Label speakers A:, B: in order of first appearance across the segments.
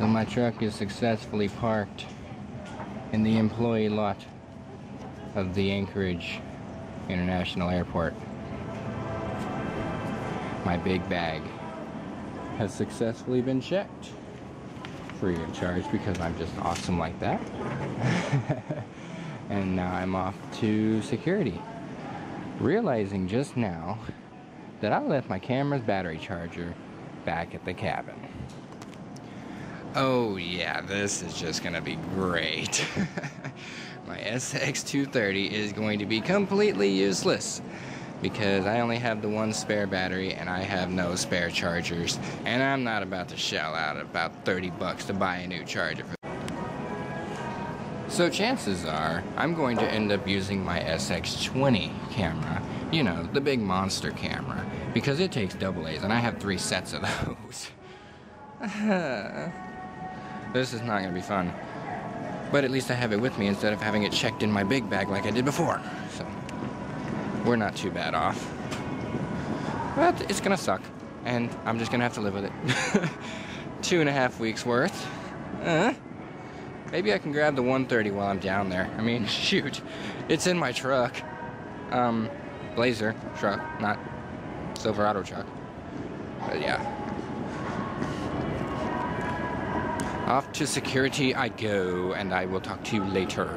A: So my truck is successfully parked in the employee lot of the Anchorage International Airport. My big bag has successfully been checked. Free of charge because I'm just awesome like that. And now I'm off to security. Realizing just now that I left my camera's battery charger back at the cabin. Oh yeah, this is just gonna be great. My SX230 is going to be completely useless because I only have the one spare battery and I have no spare chargers, and I'm not about to shell out about 30 bucks to buy a new charger. So chances are I'm going to end up using my SX20 camera, you know, the big monster camera, because it takes AA's and I have 3 sets of those. This is not going to be fun. But at least I have it with me instead of having it checked in my big bag like I did before. So we're not too bad off. But it's going to suck. And I'm just going to have to live with it. 2.5 weeks worth. Maybe I can grab the 130 while I'm down there. I mean, shoot. It's in my truck. Blazer truck, not Silverado truck. But yeah. Off to security I go, and I will talk to you later.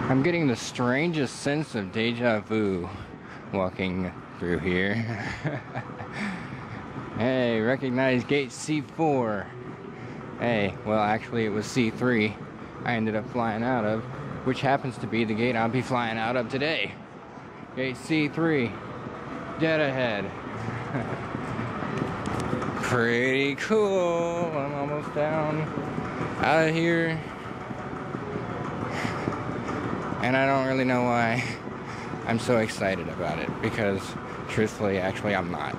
A: I'm getting the strangest sense of deja vu walking through here. Hey, recognize gate C4. Hey, well actually it was C3 I ended up flying out of, which happens to be the gate I'll be flying out of today. Gate C3, dead ahead. Pretty cool. I'm almost down out of here. And I don't really know why I'm so excited about it, because truthfully, actually, I'm not.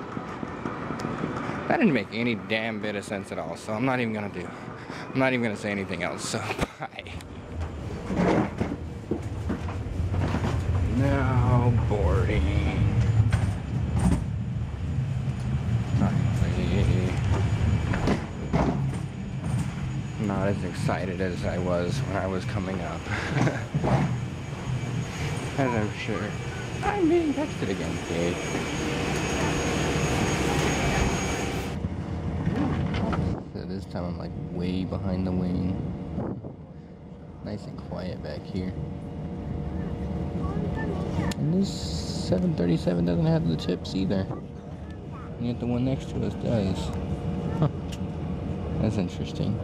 A: That didn't make any damn bit of sense at all, so I'm not even gonna say anything else, so bye. Now boarding. Not as excited as I was when I was coming up. As I'm sure. I'm being texted again, Kate. So this time I'm like way behind the wing. Nice and quiet back here. And this 737 doesn't have the tips either. And yet the one next to us does. Huh. That's interesting.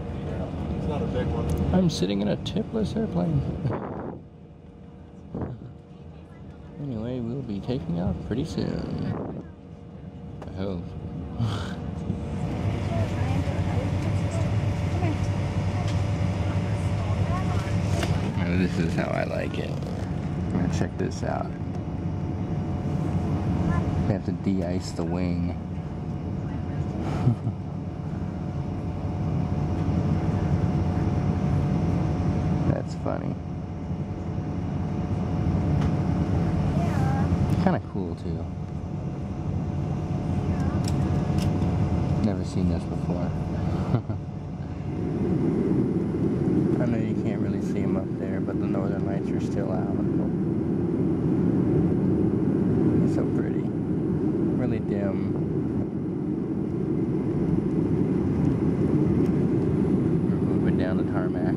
B: It's not a big one.
A: I'm sitting in a tipless airplane. Anyway, we'll be taking off pretty soon. I hope. Now this is how I like it. Now check this out. We have to de-ice the wing. That's funny. Kind of cool too. Never seen this before. I know you can't really see them up there, but the northern lights are still out. It's so pretty. Really dim. We're moving down the tarmac.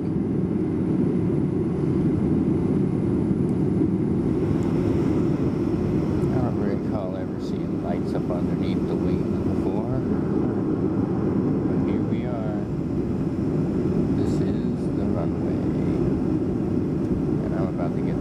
A: Lights up underneath the wings before, but here we are. This is the runway, and I'm about to get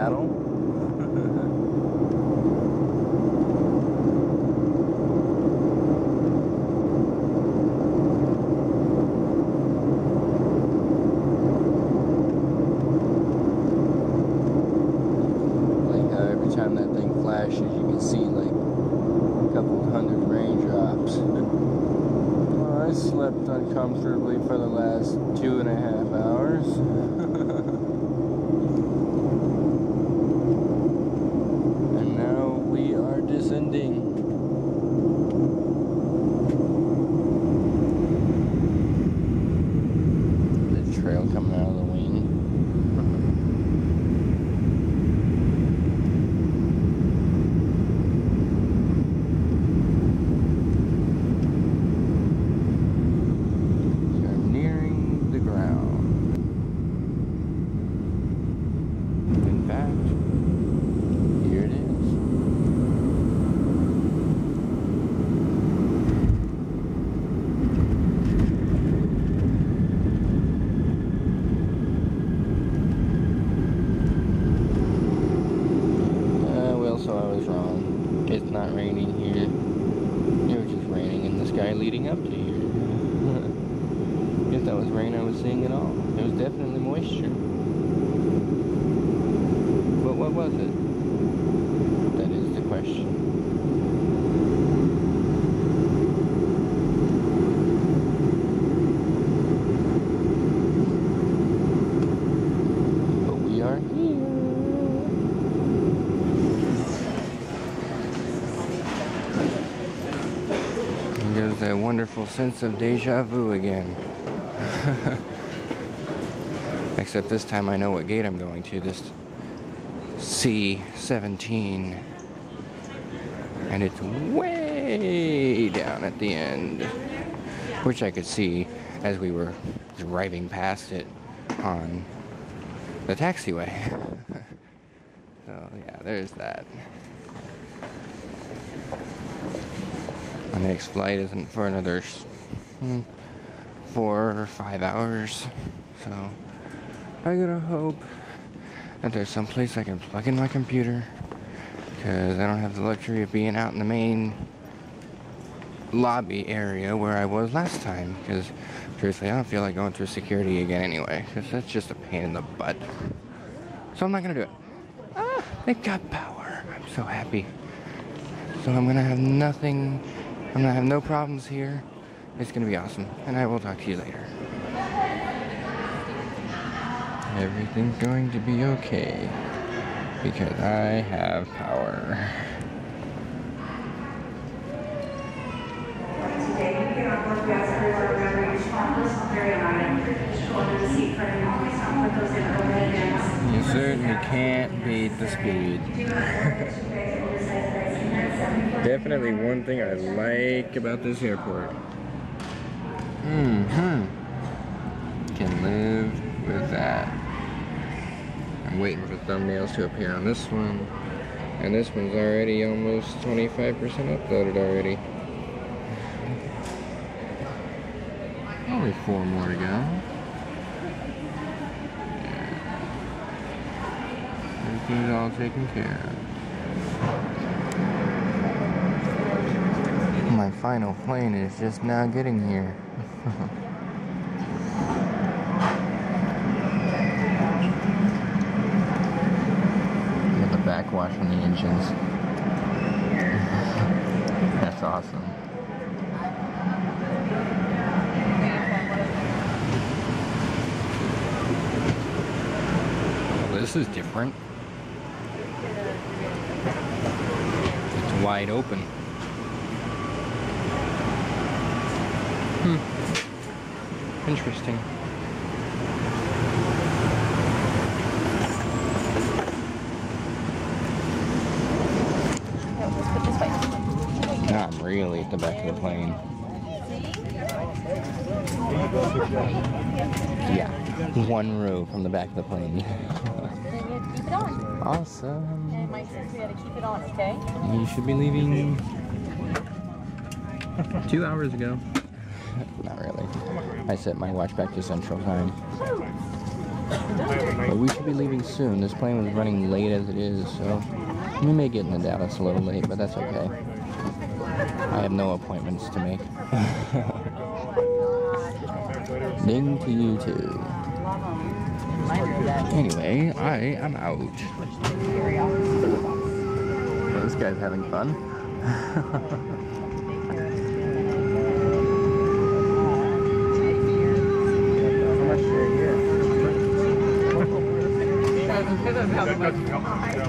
A: battle. Like how every time that thing flashes, you can see like a couple hundred raindrops. Well, I slept uncomfortably for the last 2.5 hours. And now we are descending. The trail coming out of the wing. So I was wrong. It's not raining here. It was just raining in the sky leading up to here. If that was rain I was seeing at all. It was definitely moisture. But what was it? That is the question. But we are here. There's that wonderful sense of deja vu again. Except this time I know what gate I'm going to. This C-17. And it's way down at the end. Which I could see as we were driving past it on the taxiway. So yeah, there's that. My next flight isn't for another 4 or 5 hours, so I gotta hope that there's some place I can plug in my computer, because I don't have the luxury of being out in the main lobby area where I was last time, because truthfully I don't feel like going through security again anyway, because that's just a pain in the butt. So I'm not gonna do it. Ah, it got power. I'm so happy. So I'm gonna have nothing. I'm gonna have no problems here. It's gonna be awesome. And I will talk to you later. Everything's going to be okay. Because I have power. You certainly can't beat the speed. Definitely one thing I like about this airport. Can live with that. I'm waiting for thumbnails to appear on this one. And this one's already almost 25% uploaded already. Only 4 more to go. Yeah. Everything's all taken care of. My final plane is just now getting here. Got the backwash on the engines. That's awesome. Well, this is different. It's wide open. Interesting. Not really at the back of the plane. Yeah, 1 row from the back of the plane.
C: Keep it on.
A: Awesome.
C: And Mike says we gotta keep it on, okay?
A: You should be leaving 2 hours ago. Not really. I set my watch back to Central Time. But we should be leaving soon. This plane was running late as it is, so we may get into Dallas a little late, but that's okay. I have no appointments to make. Ding to you too. Anyway, I am out. Well, this guy's having fun.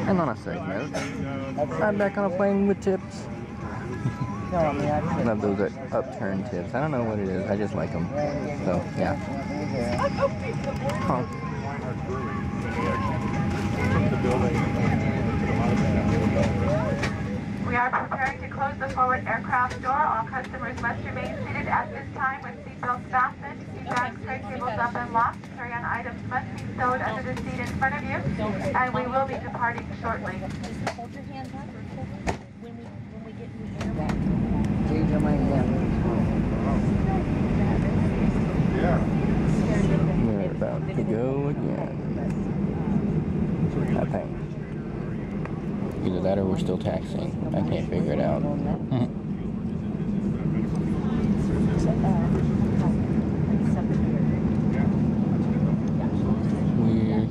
A: And on a side note, I'm back on a plane with tips. I love those upturned tips. I don't know what it is. I just like them. So, yeah. Huh.
D: We are preparing to close the forward aircraft door. All customers must remain seated at this time with seatbelts fastened. Seat bags, tray tables up and locked. Carry-on items must be stowed under the seat in front of you, and we will be departing shortly.
C: Hold your hands up when we get in the air.
A: We're about to go again. I think. Either that or we're still taxiing. I can't figure it out. We're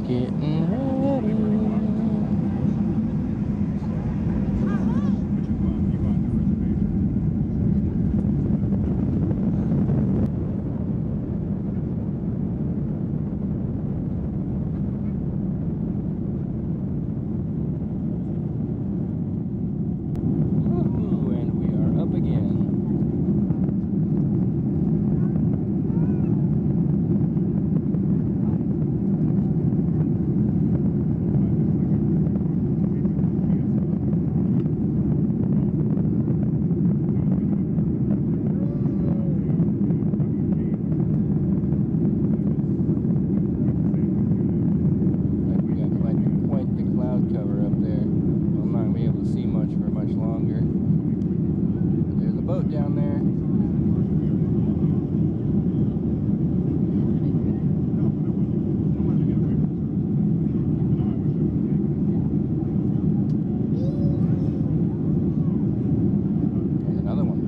A: getting ready. Down there. There's another one.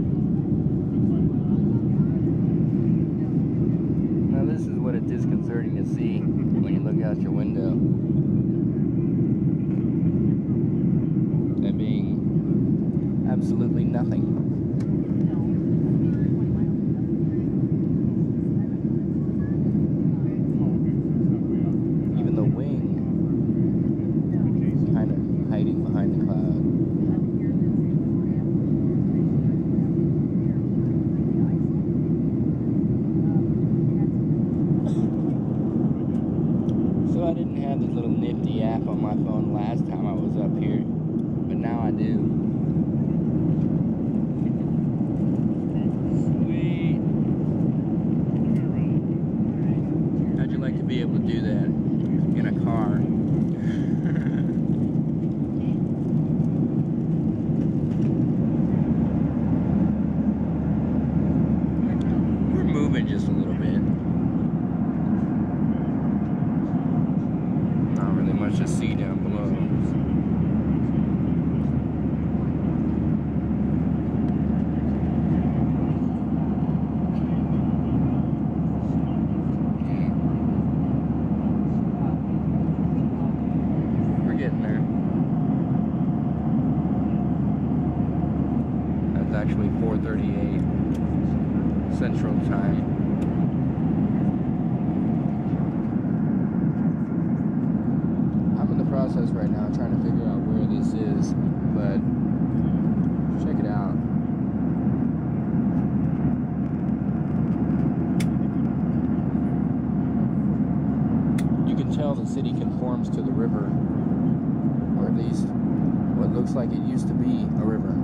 A: Now this is what it's disconcerting to see when you look out your window. There being absolutely nothing. Just a little bit. Not really much to see down below. We're getting there. That's actually 4:38 Central Time. Process right now, trying to figure out where this is, but check it out. You can tell the city conforms to the river, or at least what looks like it used to be a river.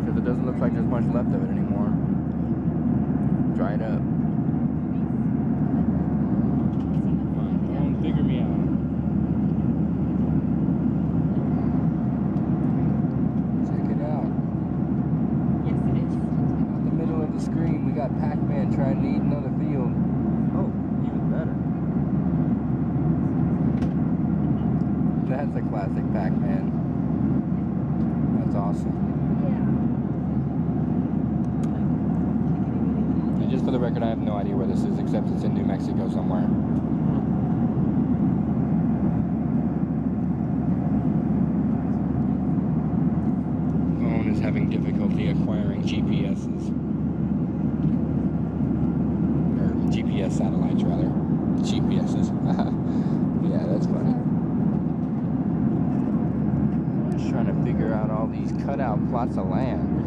A: Because it doesn't look like there's much left of it anymore. Dried up. Figure me out. Check it out.
C: Yes, it is.
A: In the middle of the screen, we got Pac-Man trying to eat That's a classic Pac-Man. That's awesome.
C: Yeah.
A: And just for the record, I have no idea where this is, except it's in New Mexico somewhere. Phone is having difficulty acquiring GPSs. Or GPS satellites, rather. GPSs. Yeah, that's funny. Just trying to figure out all these cutout plots of land.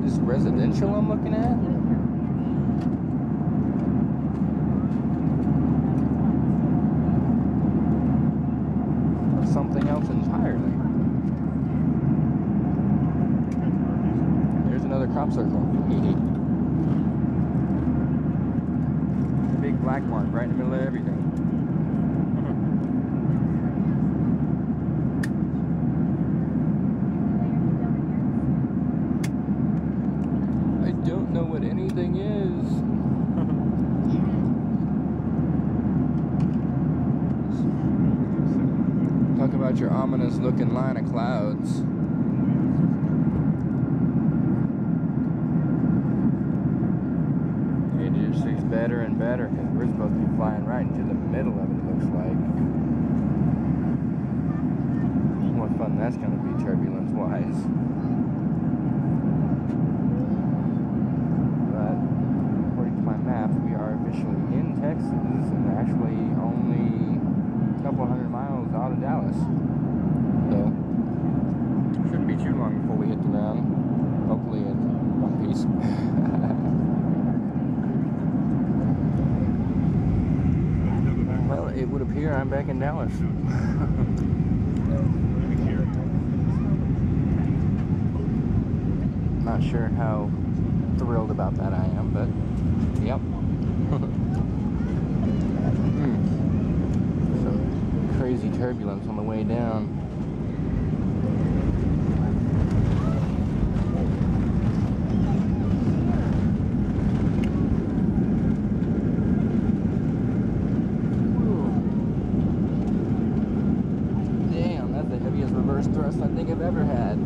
A: Is this residential I'm looking at? Or something else entirely? There's another crop circle. Big black mark right in the middle of everything. I don't know what anything is. Talk about your ominous looking line of clouds. It just looks better and better because we're supposed to be flying right into the middle of it, it looks like. What fun that's going to be turbulence wise. But according to my map, we are officially in Texas and actually only a couple hundred miles out of Dallas. So shouldn't be too long before we hit the ground. Hopefully in one piece. Well, it would appear I'm back in Dallas. Not sure how thrilled about that I am, but yep. Some crazy turbulence on the way down. Reverse thrust I think I've ever had.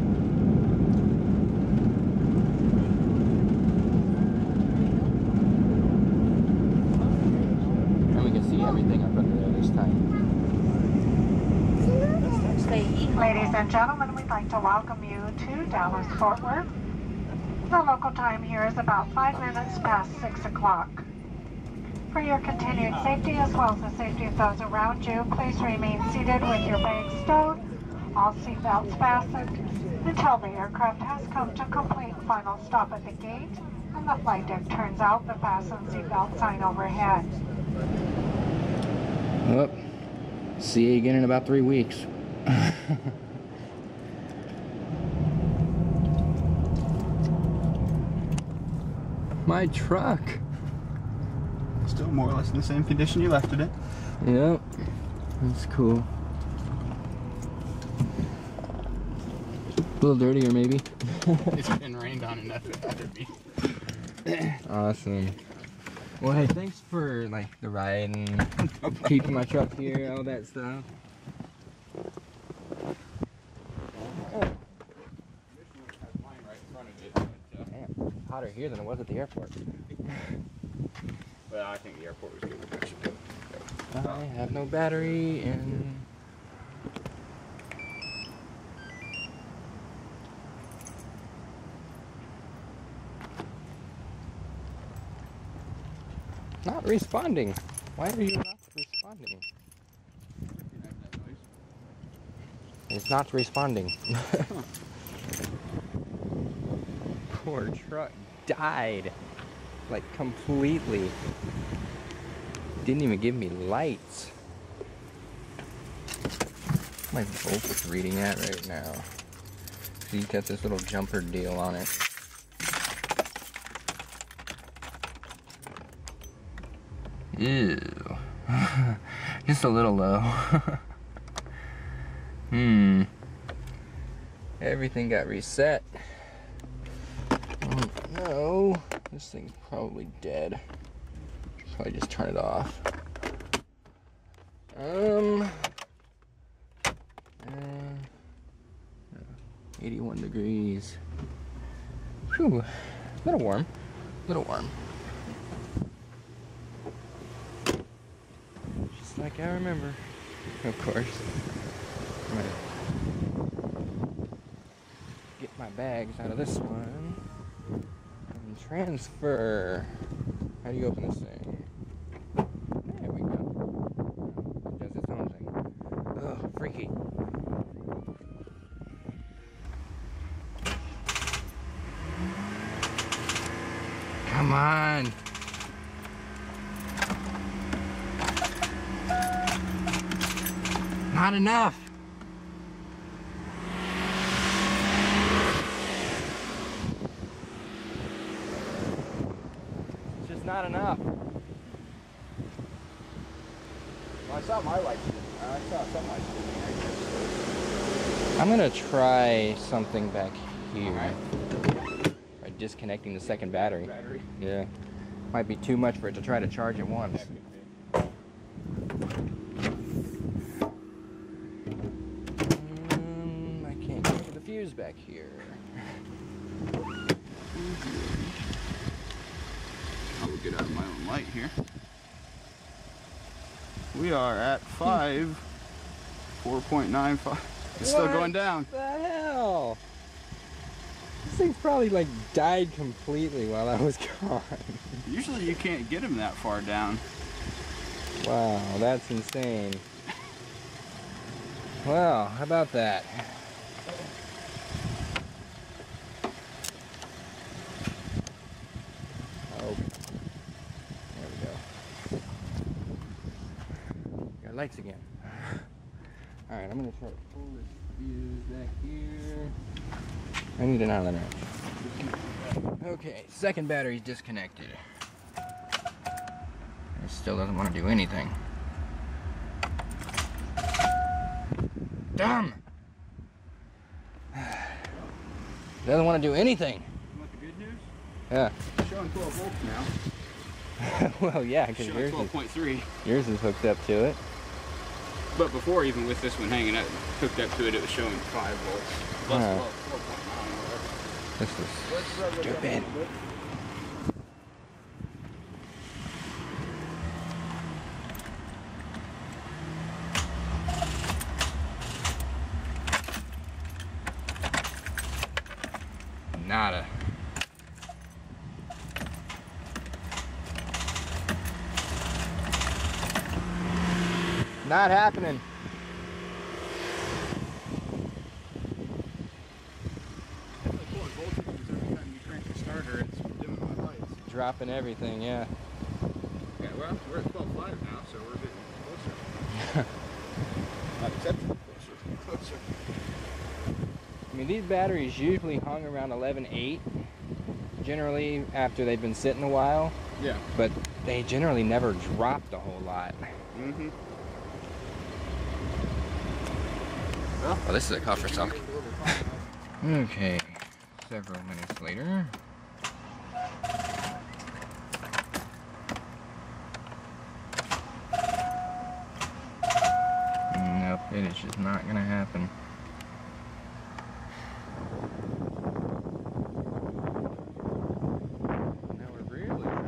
A: And we can see everything up under there this time.
E: Ladies and gentlemen, we'd like to welcome you to Dallas Fort Worth. The local time here is about 5 minutes past 6 o'clock. For your continued safety as well as the safety of those around you, please remain seated with your bags stowed, all seatbelts fastened, until the aircraft has come to complete final stop at the gate and the flight deck turns out the fasten seatbelt sign overhead.
A: Well, see you again in about 3 weeks. My truck.
B: Still more or less in the same condition you left it in.
A: Yep, that's cool. A little dirtier, maybe.
B: It's been rained on enough it had to be.
A: Awesome. Well, hey, thanks for like the ride and keeping my truck here, all that stuff. Damn, hotter here than it was at the airport.
B: Well, I think the airport was good with that.
A: I have no battery and not responding. Why are you not responding? It's not responding. Poor truck died. Like completely. Didn't even give me lights. What's my voltage reading at right now? So you got this little jumper deal on it. Ew. Just a little low. Everything got reset. Oh no. This thing's probably dead. Probably just turn it off. 81 degrees. Whew, a little warm, a little warm. Just like I remember, of course. I'm gonna get my bags out of this one and transfer. How do you open this thing? There we go. It does its own thing. Oh, freaky. Come on. Not enough. It's just not enough.
B: Well, I saw my lights. I saw some lights.
A: I'm gonna try something back here. By disconnecting the second battery. Yeah. Might be too much for it to try to charge at once. I can't get to the fuse back here.
B: I will get out of my own light here. We are at 4.95. It's still going down.
A: What the hell? This thing's probably like died completely while I was gone.
B: Usually you can't get them that far down.
A: Wow, that's insane. Well, how about that? Oh, there we go. Got lights again. All right, I'm gonna try to pull this fuse back here. I need an Allen wrench. Okay, second battery's disconnected. It still doesn't want to do anything. Damn! Doesn't want to do anything.
B: You want the good news?
A: Yeah.
B: It's showing 12 volts now.
A: Well, yeah, because
B: Showing 12.3.
A: yours is hooked up to it.
B: But before, even with this one hanging up, hooked up to it, it was showing 5 volts. Plus 12.9 or whatever.
A: This is stupid. Nada. Not happening. Dropping everything, yeah.
B: Yeah, well, we're at 12.5 now, so we're getting closer. Not exceptionally closer.
A: I mean, these batteries usually hung around 11.8, generally after they've been sitting a while.
B: Yeah.
A: But they generally never dropped a whole lot.
B: Mm-hmm.
A: Oh, this is a coffer stock. Okay, several minutes later. Nope, it is just not gonna happen. Now we're really trying to...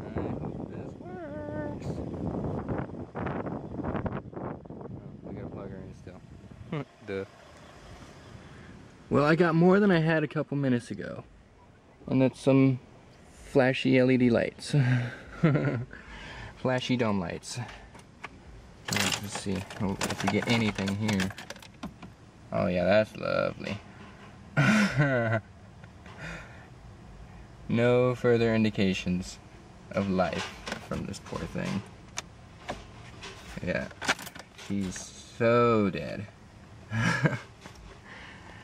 A: I hope this works. Oh, we gotta plug her in still. Duh. Well, I got more than I had a couple minutes ago. And that's some flashy LED lights. Flashy dome lights. Let's see if we get anything here. Oh yeah, that's lovely. No further indications of life from this poor thing. Yeah, she's so dead.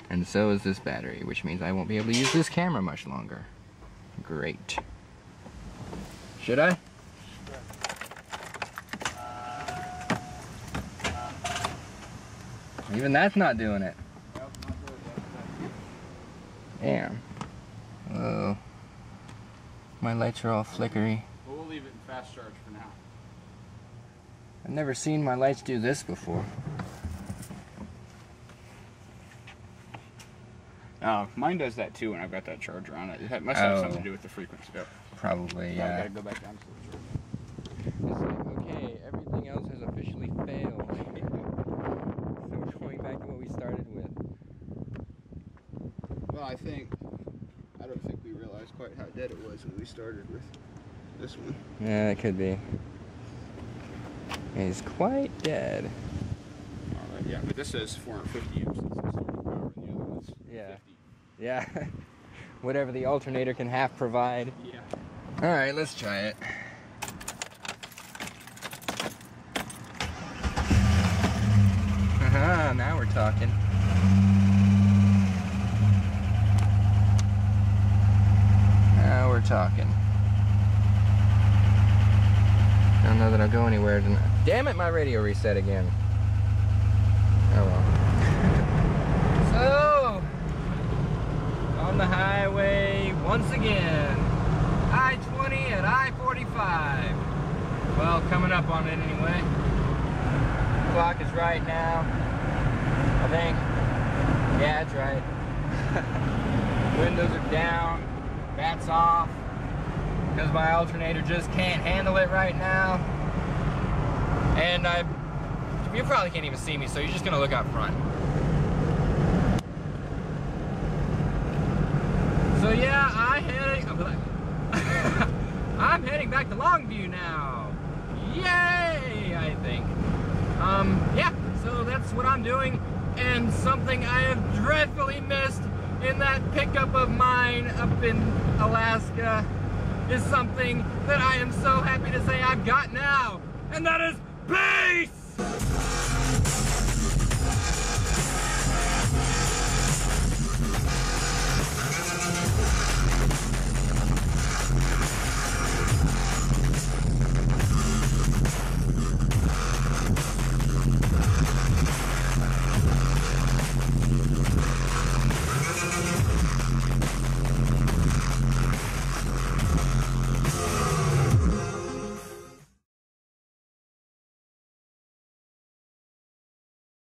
A: And so is this battery, which means I won't be able to use this camera much longer. Great. Should I? Even that's not doing it. Damn. Whoa. My lights are all flickery.
B: But we'll leave it in fast charge for now.
A: I've never seen my lights do this before.
B: Mine does that too when I've got that charger on it. It must have something to do with the frequency. Yep.
A: Probably,
B: Now I
A: yeah.
B: gotta go back down to the charger.
A: It's like, okay, everything else has officially failed. So we're going back to what we started with.
B: Well, I don't think we realized quite how dead it was when we started with this one.
A: Yeah, it could be. It's quite dead.
B: Alright, yeah, but this says 450 amps and some sort of power, and the other one's 50.
A: Yeah. Whatever the alternator can half provide.
B: Yeah.
A: Alright, let's try it. Now we're talking. Now we're talking. Don't know that I'll go anywhere tonight. Damn it, my radio reset again. Oh well. So, on the highway once again. I-20 at I-45. Well, coming up on it anyway. Clock is right now. I think. Yeah, it's right. Windows are down. Bats off. Because my alternator just can't handle it right now. And you probably can't even see me, so you're just gonna look out front. So yeah, I'm heading back to Longview now. Yay, I think. Yeah, so that's what I'm doing. And something I have dreadfully missed in that pickup of mine up in Alaska is something that I am so happy to say I've got now. And that is bass!